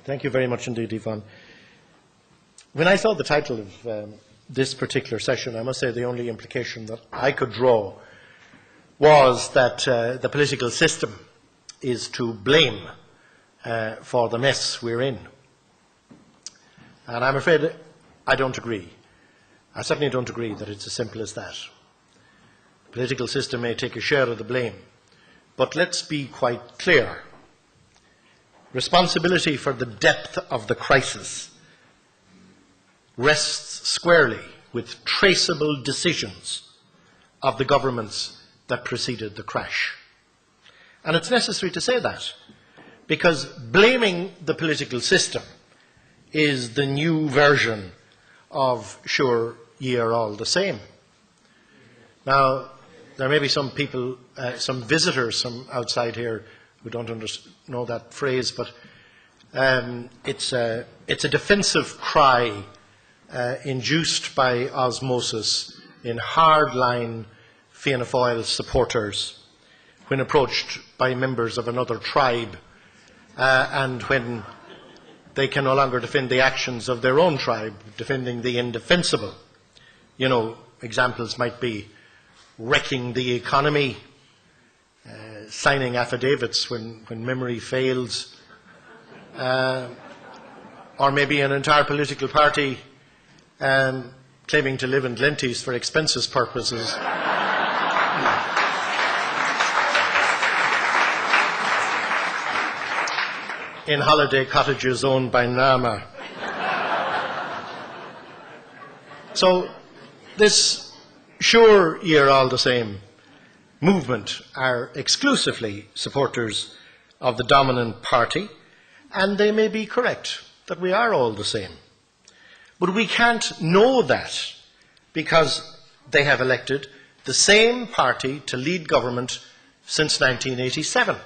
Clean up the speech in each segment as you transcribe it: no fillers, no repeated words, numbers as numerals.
Thank you very much indeed, Yvonne. When I saw the title of this particular session, I must say the only implication that I could draw was that the political system is to blame for the mess we're in. And I'm afraid I don't agree. I certainly don't agree that it's as simple as that. The political system may take a share of the blame, but let's be quite clear. Responsibility for the depth of the crisis rests squarely with traceable decisions of the governments that preceded the crash. And it's necessary to say that, because blaming the political system is the new version of sure ye are all the same. Now, there may be some people, some visitors from outside here who don't know that phrase, but it's a defensive cry induced by osmosis in hardline Fianna Fáil supporters when approached by members of another tribe and when they can no longer defend the actions of their own tribe, defending the indefensible. You know, examples might be wrecking the economy, signing affidavits when memory fails, or maybe an entire political party claiming to live in Glenties for expenses purposes. In holiday cottages owned by Nama. So this sure ye are all the same movement are exclusively supporters of the dominant party, and they may be correct that we are all the same. But we can't know that because they have elected the same party to lead government since 1987.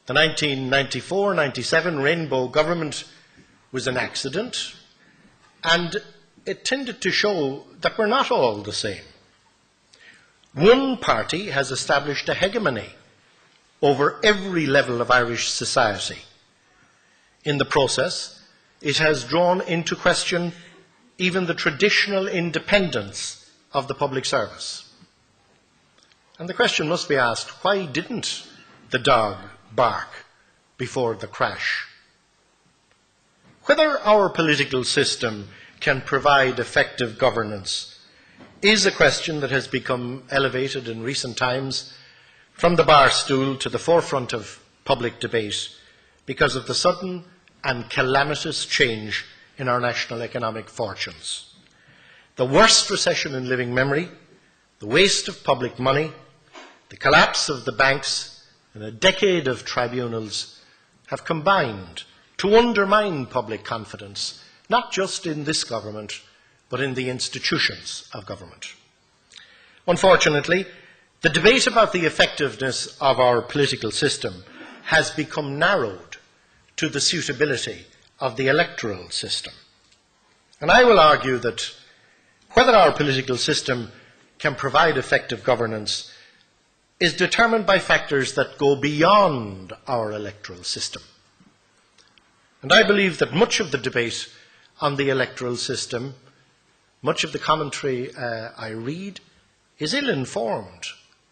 The 1994-97 Rainbow government was an accident, and it tended to show that we're not all the same. One party has established a hegemony over every level of Irish society. In the process, it has drawn into question even the traditional independence of the public service. And the question must be asked, why didn't the dog bark before the crash? Whether our political system can provide effective governance is a question that has become elevated in recent times from the bar stool to the forefront of public debate because of the sudden and calamitous change in our national economic fortunes. The worst recession in living memory, the waste of public money, the collapse of the banks, and a decade of tribunals have combined to undermine public confidence, not just in this government, but in the institutions of government. Unfortunately, the debate about the effectiveness of our political system has become narrowed to the suitability of the electoral system. And I will argue that whether our political system can provide effective governance is determined by factors that go beyond our electoral system. And I believe that much of the debate on the electoral system, much of the commentary I read, is ill-informed,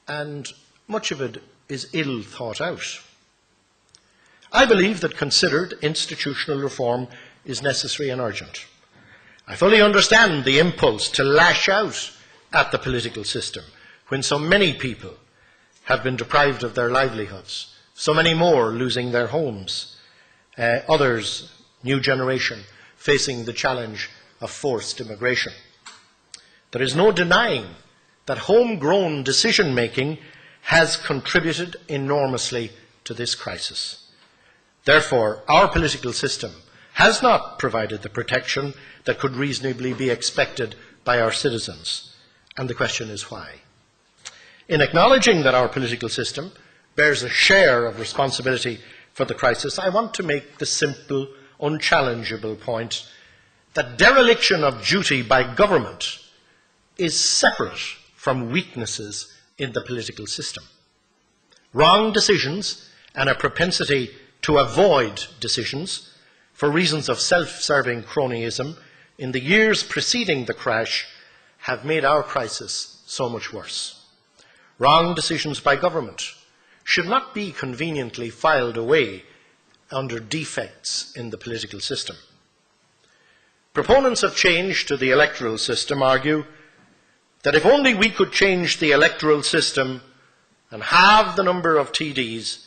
and much of it is ill thought out. I believe that considered institutional reform is necessary and urgent. I fully understand the impulse to lash out at the political system when so many people have been deprived of their livelihoods, so many more losing their homes, others, new generation, facing the challenge of forced immigration. There is no denying that homegrown decision-making has contributed enormously to this crisis. Therefore, our political system has not provided the protection that could reasonably be expected by our citizens. And the question is why? In acknowledging that our political system bears a share of responsibility for the crisis, I want to make the simple, unchallengeable point that dereliction of duty by government is separate from weaknesses in the political system. Wrong decisions and a propensity to avoid decisions for reasons of self-serving cronyism in the years preceding the crash have made our crisis so much worse. Wrong decisions by government should not be conveniently filed away under defects in the political system. Proponents of change to the electoral system argue that if only we could change the electoral system and halve the number of TDs,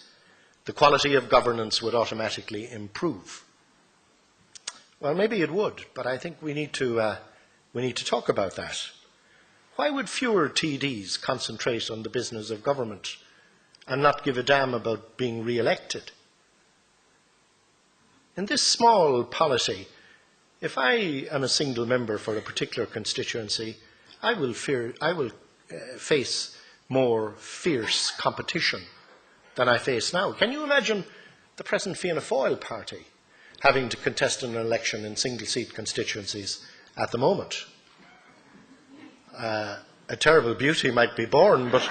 the quality of governance would automatically improve. Well, maybe it would, but I think we need to talk about that. Why would fewer TDs concentrate on the business of government and not give a damn about being re-elected? In this small polity, if I am a single member for a particular constituency, I will face more fierce competition than I face now. Can you imagine the present Fianna Fáil party having to contest an election in single-seat constituencies at the moment? A terrible beauty might be born, but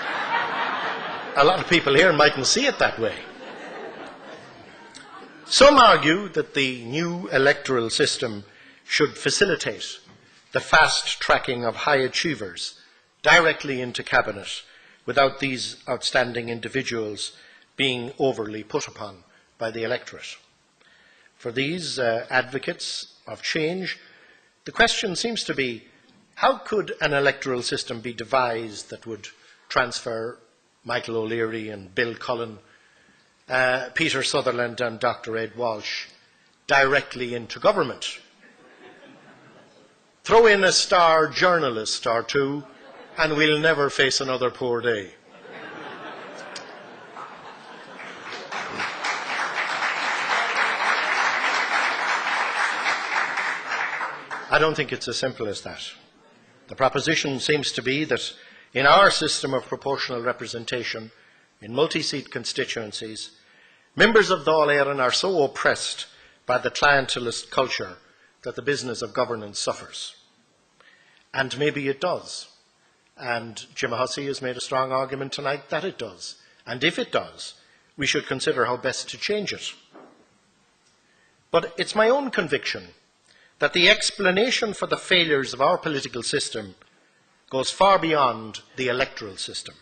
a lot of people here mightn't see it that way. Some argue that the new electoral system should facilitate the fast tracking of high achievers directly into cabinet without these outstanding individuals being overly put upon by the electorate. For these advocates of change, the question seems to be, how could an electoral system be devised that would transfer Michael O'Leary and Bill Cullen, Peter Sutherland and Dr. Ed Walsh directly into government? Throw in a star journalist or two and we'll never face another poor day. I don't think it's as simple as that. The proposition seems to be that in our system of proportional representation in multi-seat constituencies, members of Dáil Éireann are so oppressed by the clientelist culture that the business of governance suffers. And maybe it does. And Jim Hussey has made a strong argument tonight that it does. And if it does, we should consider how best to change it. But it's my own conviction that the explanation for the failures of our political system goes far beyond the electoral system.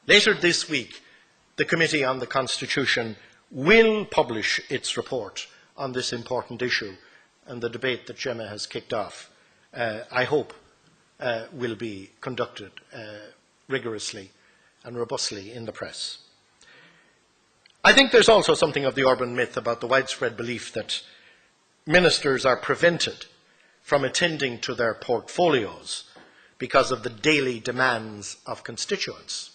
Later this week, the Committee on the Constitution will publish its report on this important issue, and the debate that Gemma has kicked off, I hope, will be conducted rigorously and robustly in the press. I think there's also something of the urban myth about the widespread belief that ministers are prevented from attending to their portfolios because of the daily demands of constituents.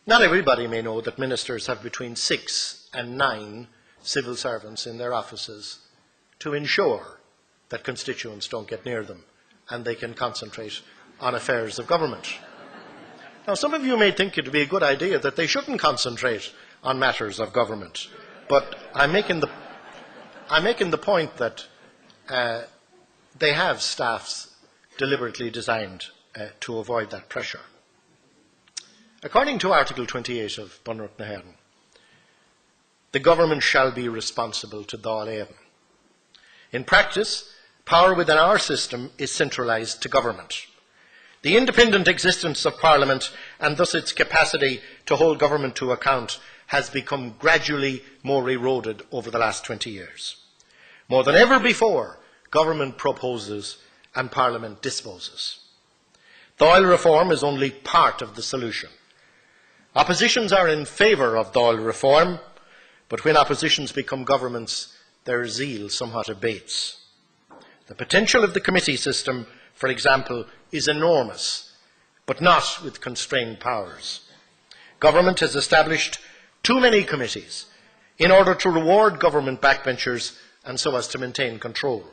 Not everybody may know that ministers have between 6 and 9 civil servants in their offices to ensure that constituents don't get near them and they can concentrate on affairs of government. Now, some of you may think it would be a good idea that they shouldn't concentrate on matters of government, but I'm making the point that they have staffs deliberately designed to avoid that pressure. According to Article 28 of Bunreacht na hÉireann, the government shall be responsible to Dáil Éireann. In practice, power within our system is centralised to government. The independent existence of Parliament and thus its capacity to hold government to account has become gradually more eroded over the last 20 years. More than ever before, government proposes and Parliament disposes. Dáil reform is only part of the solution. Oppositions are in favour of Dáil reform, but when oppositions become governments, their zeal somewhat abates. The potential of the committee system, for example, is enormous, but not with constrained powers. Government has established too many committees in order to reward government backbenchers and so as to maintain control.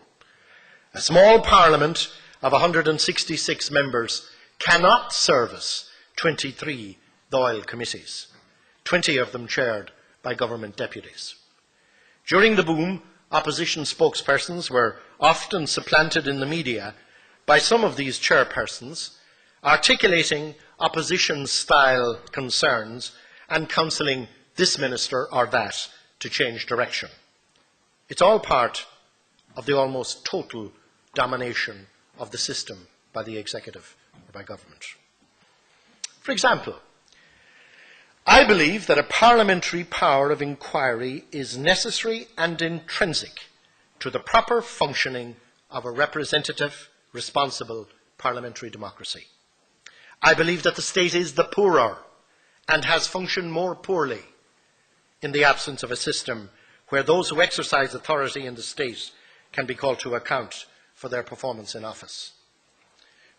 A small parliament of 166 members cannot service 23 Dáil committees, 20 of them chaired by government deputies. During the boom, opposition spokespersons were often supplanted in the media by some of these chairpersons, articulating opposition-style concerns and counselling this minister or that to change direction. It's all part of the almost total domination of the system by the executive or by government. For example, I believe that a parliamentary power of inquiry is necessary and intrinsic to the proper functioning of a representative, responsible parliamentary democracy. I believe that the state is the poorer and has functioned more poorly in the absence of a system where those who exercise authority in the state can be called to account for their performance in office.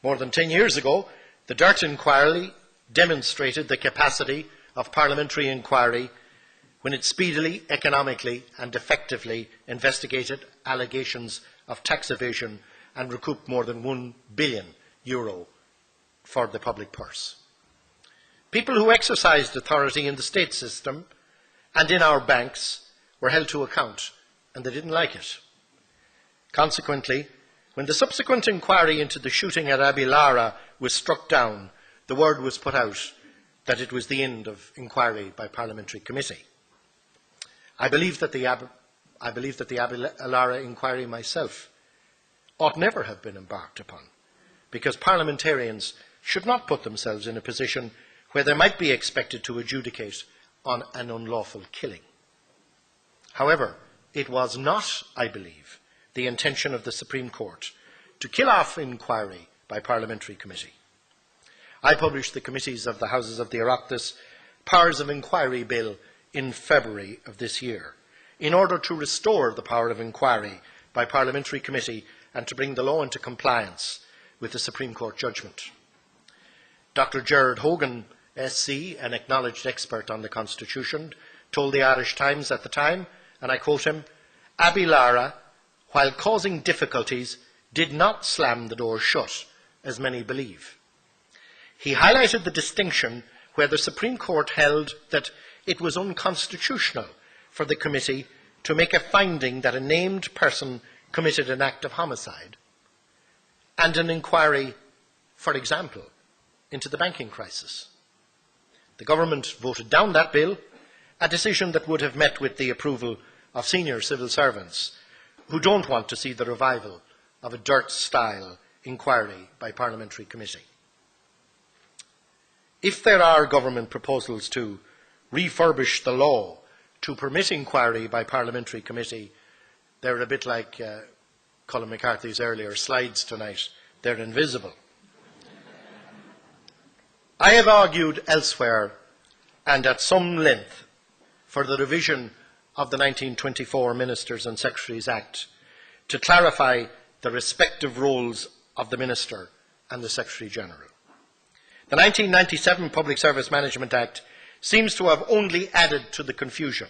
More than 10 years ago, the Dirt Inquiry demonstrated the capacity of parliamentary inquiry when it speedily, economically and effectively investigated allegations of tax evasion and recouped more than €1 billion for the public purse. People who exercised authority in the state system and in our banks were held to account, and they didn't like it. Consequently, when the subsequent inquiry into the shooting at Abbey Lara was struck down, the word was put out that it was the end of inquiry by parliamentary committee. I believe that the Abbey Lara inquiry myself ought never have been embarked upon, because parliamentarians should not put themselves in a position where they might be expected to adjudicate on an unlawful killing. However, it was not, I believe, the intention of the Supreme Court to kill off inquiry by parliamentary committee. I published the Committees of the Houses of the Oireachtas Powers of Inquiry Bill in February of this year, in order to restore the power of inquiry by parliamentary committee and to bring the law into compliance with the Supreme Court judgment. Dr. Gerard Hogan, SC, an acknowledged expert on the Constitution, told the Irish Times at the time, and I quote him, "Abbey Lara, while causing difficulties, did not slam the door shut, as many believe." He highlighted the distinction where the Supreme Court held that it was unconstitutional for the committee to make a finding that a named person committed an act of homicide, and an inquiry, for example, into the banking crisis. The government voted down that bill, a decision that would have met with the approval of senior civil servants who don't want to see the revival of a dirt-style inquiry by parliamentary committee. If there are government proposals to refurbish the law to permit inquiry by parliamentary committee, they're a bit like Colin McCarthy's earlier slides tonight. They're invisible. I have argued elsewhere and at some length for the revision of the 1924 Ministers and Secretaries Act to clarify the respective roles of the Minister and the Secretary-General. The 1997 Public Service Management Act seems to have only added to the confusion,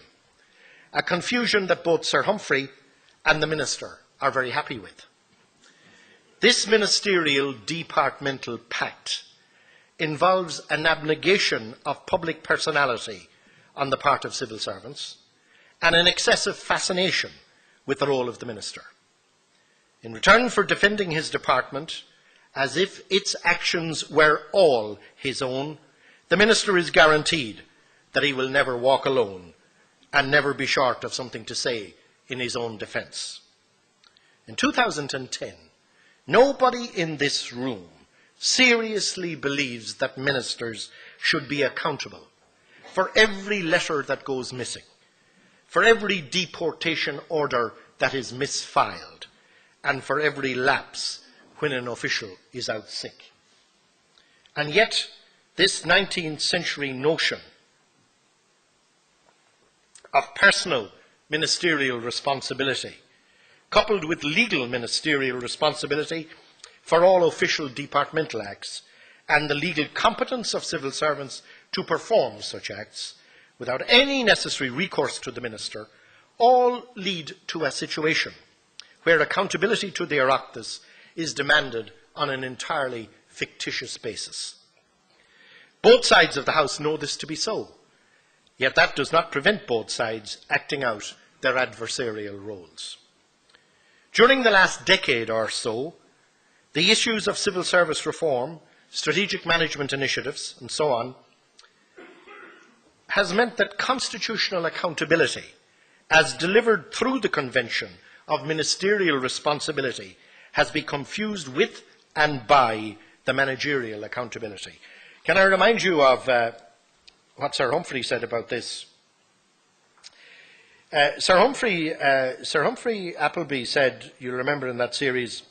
a confusion that both Sir Humphrey and the Minister are very happy with. This ministerial departmental pact involves an abnegation of public personality on the part of civil servants and an excessive fascination with the role of the Minister. In return for defending his department as if its actions were all his own, the Minister is guaranteed that he will never walk alone and never be short of something to say in his own defence. In 2010, nobody in this room seriously believes that ministers should be accountable for every letter that goes missing, for every deportation order that is misfiled, and for every lapse when an official is out sick. And yet, this 19th century notion of personal ministerial responsibility, coupled with legal ministerial responsibility for all official departmental acts, and the legal competence of civil servants to perform such acts, without any necessary recourse to the Minister, all lead to a situation where accountability to the Oireachtas is demanded on an entirely fictitious basis. Both sides of the House know this to be so, yet that does not prevent both sides acting out their adversarial roles. During the last decade or so, the issues of civil service reform, strategic management initiatives, and so on, has meant that constitutional accountability, as delivered through the Convention of Ministerial Responsibility, has become fused with and by the managerial accountability. Can I remind you of what Sir Humphrey said about this? Sir Humphrey Appleby said, you remember in that series,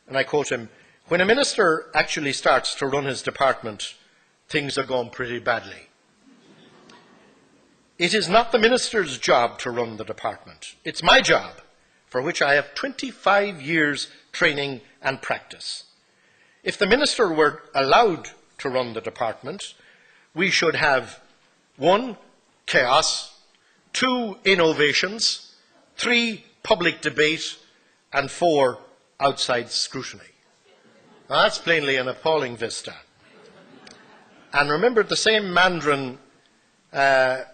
and I quote him, "When a minister actually starts to run his department, things are going pretty badly. It is not the minister's job to run the department. It's my job, for which I have 25 years training and practice. If the minister were allowed to run the department, we should have 1, chaos, 2, innovations, 3, public debate, and 4, outside scrutiny." Now, that's plainly an appalling vista. And remember, the same Mandarin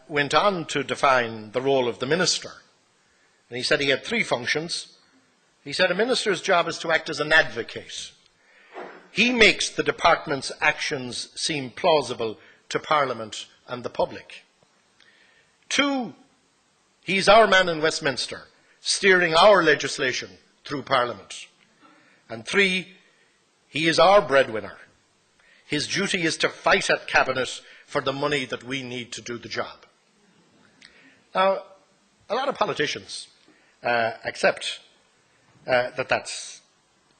went on to define the role of the minister. And he said he had 3 functions. He said a minister's job is to act as an advocate. He makes the department's actions seem plausible to Parliament and the public. 2, he's our man in Westminster, steering our legislation through Parliament. And 3, he is our breadwinner. His duty is to fight at Cabinet for the money that we need to do the job. Now, a lot of politicians accept that that's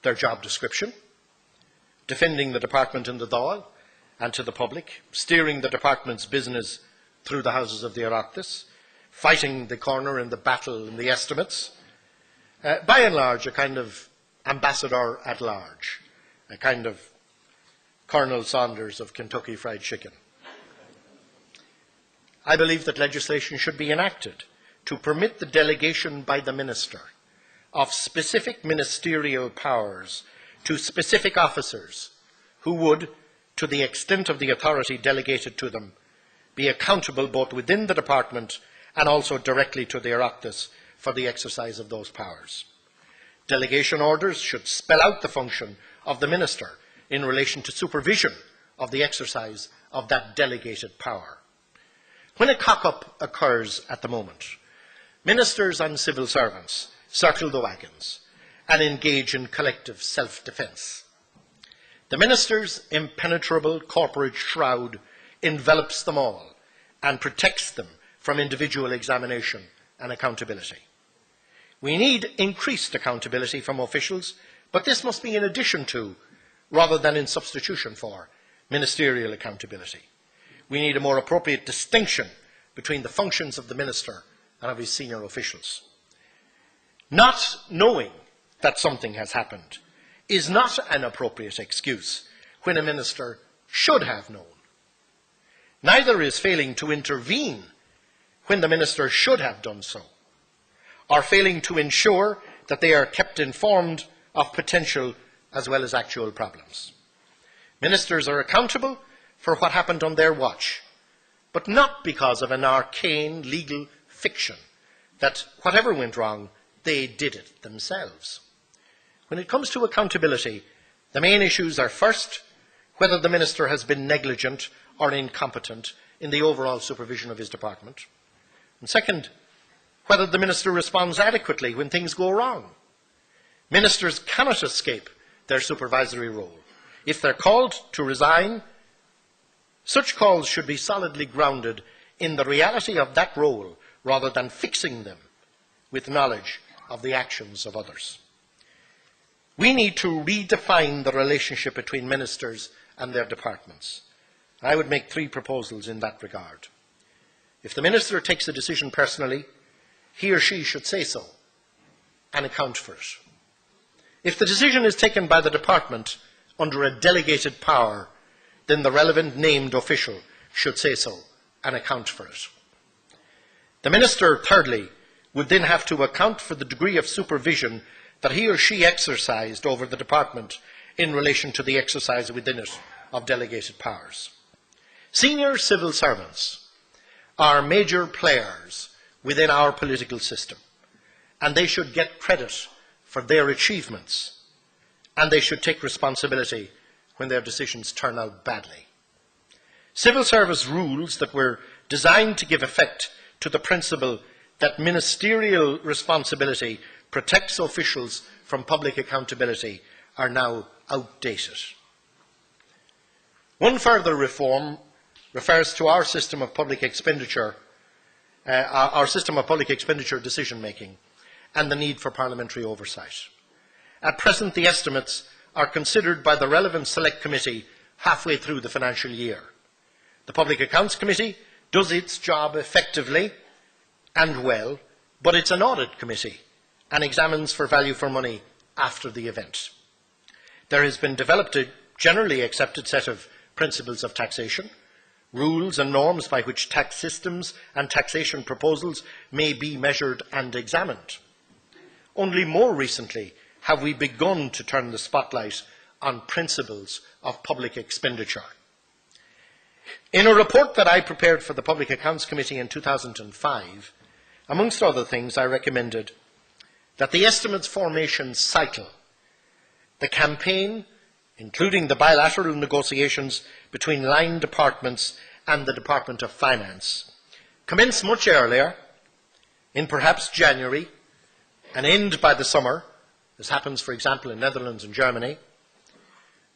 their job description, defending the department in the Dáil and to the public, steering the department's business through the Houses of the Oireachtas, fighting the corner in the battle in the estimates, by and large a kind of ambassador at large, a kind of Colonel Sanders of Kentucky Fried Chicken. I believe that legislation should be enacted to permit the delegation by the minister of specific ministerial powers to specific officers who would, to the extent of the authority delegated to them, be accountable both within the department and also directly to the Oireachtas for the exercise of those powers. Delegation orders should spell out the function of the minister in relation to supervision of the exercise of that delegated power. When a cock-up occurs at the moment, ministers and civil servants circle the wagons and engage in collective self-defence. The minister's impenetrable corporate shroud envelops them all and protects them from individual examination and accountability. We need increased accountability from officials, but this must be in addition to, rather than in substitution for, ministerial accountability. We need a more appropriate distinction between the functions of the minister and of his senior officials. Not knowing that something has happened is not an appropriate excuse when a minister should have known. Neither is failing to intervene when the minister should have done so, or failing to ensure that they are kept informed of potential as well as actual problems. Ministers are accountable for what happened on their watch, but not because of an arcane legal fiction that whatever went wrong, they did it themselves. When it comes to accountability, the main issues are first, whether the minister has been negligent or incompetent in the overall supervision of his department, and second, whether the minister responds adequately when things go wrong. Ministers cannot escape their supervisory role. If they're called to resign, such calls should be solidly grounded in the reality of that role rather than fixing them with knowledge of the actions of others. We need to redefine the relationship between ministers and their departments. I would make 3 proposals in that regard. If the minister takes a decision personally, he or she should say so and account for it. If the decision is taken by the department under a delegated power, then the relevant named official should say so and account for it. The minister, thirdly, would then have to account for the degree of supervision that he or she exercised over the department in relation to the exercise within it of delegated powers. Senior civil servants are major players within our political system, and they should get credit for their achievements, and they should take responsibility when their decisions turn out badly. Civil service rules that were designed to give effect to the principle that ministerial responsibility protects officials from public accountability are now outdated. One further reform refers to our system of public expenditure, decision-making, and the need for parliamentary oversight. At present, the estimates are considered by the relevant Select Committee halfway through the financial year. The Public Accounts Committee does its job effectively and well, but it's an audit committee and examines for value for money after the event. There has been developed a generally accepted set of principles of taxation, rules and norms by which tax systems and taxation proposals may be measured and examined. Only more recently have we begun to turn the spotlight on principles of public expenditure. In a report that I prepared for the Public Accounts Committee in 2005, amongst other things, I recommended that the estimates formation cycle, the campaign, including the bilateral negotiations between line departments and the Department of Finance, commence much earlier, in perhaps January, and end by the summer. This happens, for example, in Netherlands and Germany.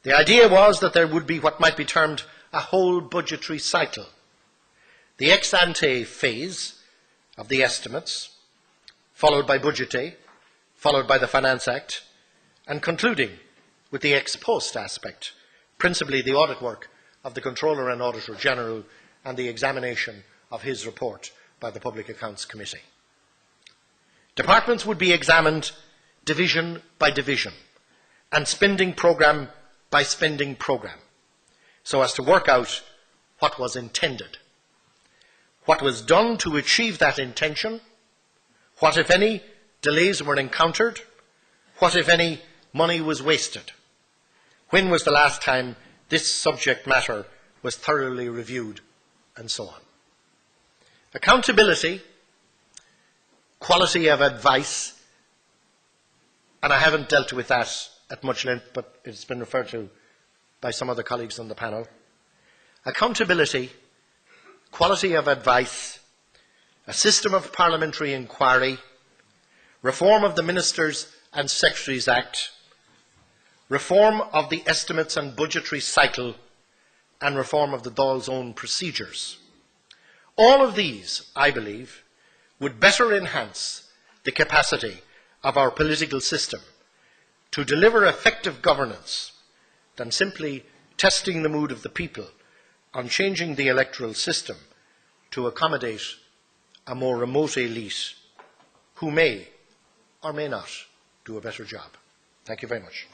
The idea was that there would be what might be termed a whole budgetary cycle. The ex-ante phase of the estimates, followed by Budget Day, followed by the Finance Act, and concluding with the ex-post aspect, principally the audit work of the Controller and Auditor General and the examination of his report by the Public Accounts Committee. Departments would be examined division by division and spending programme by spending programme, so as to work out what was intended, what was done to achieve that intention, what, if any, delays were encountered, what, if any, money was wasted. When was the last time this subject matter was thoroughly reviewed, and so on. Accountability, quality of advice, and I haven't dealt with that at much length, but it's been referred to by some other colleagues on the panel. Accountability, quality of advice, a system of parliamentary inquiry, reform of the Ministers and Secretaries Act, reform of the estimates and budgetary cycle, and reform of the Dáil's own procedures. All of these, I believe, would better enhance the capacity of our political system to deliver effective governance than simply testing the mood of the people on changing the electoral system to accommodate a more remote elite who may or may not do a better job. Thank you very much.